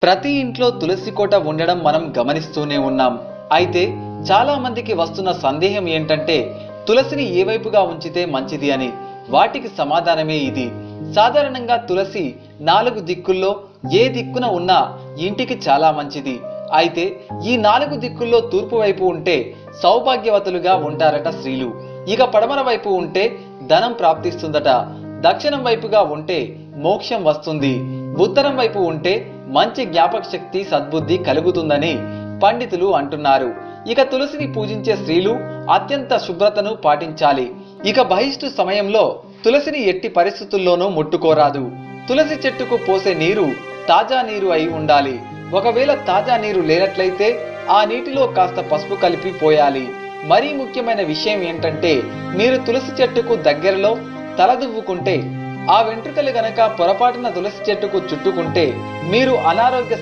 ప్రతి ఇంట్లో తులసి కోట ఉండడం మనం గమనిస్తూనే ఉన్నాం. అయితే చాలా మందికి వస్తున్న సందేహం ఏంటంటే తులసిని ఏ వైపుగా ఉంచితే మంచిది అని. వాటికి సమాధానమే ఇది. సాధారణంగా తులసి 4 దిక్కుల్లో ఏ దిక్కున ఉన్నా ఇంటికి చాలా మంచిది. అయితే ఈ 4 దిక్కుల్లో తూర్పు వైపు ఉంటే సౌభాగ్యవతులుగా ఉంటారట స్త్రీలు. ఇక పడమర వైపు ఉంటే ధనం ప్రాప్తిస్తుందట. దక్షిణం వైపుగా ఉంటే మోక్షం వస్తుంది. ఉత్తరం వైపు ఉంటే మంచి జ్ఞాపక శక్తి, సద్బుద్ధి కలుగుతుందని పండితులు అంటున్నారు. ఇక తులసిని పూజించే స్త్రీలు అత్యంత శుభ్రతను పాటించాలి. ఇక బహిష్టు సమయంలో తులసిని ఎట్టి పరిస్థితుల్లోనూ ముట్టుకోరాదు. తులసి చెట్టుకు పోసే నీరు తాజా నీరు అయి ఉండాలి. ఒకవేళ తాజా నీరు లేనట్లయితే ఆ నీటిలో కాస్త పసుపు కలిపి పోయాలి. మరీ ముఖ్యమైన విషయం ఏంటంటే మీరు తులసి చెట్టుకు దగ్గరలో తలదువ్వుకుంటే ఆ వెంట్రుకలు గనక పొరపాటున తులసి చెట్టుకు చుట్టుకుంటే మీరు అనారోగ్య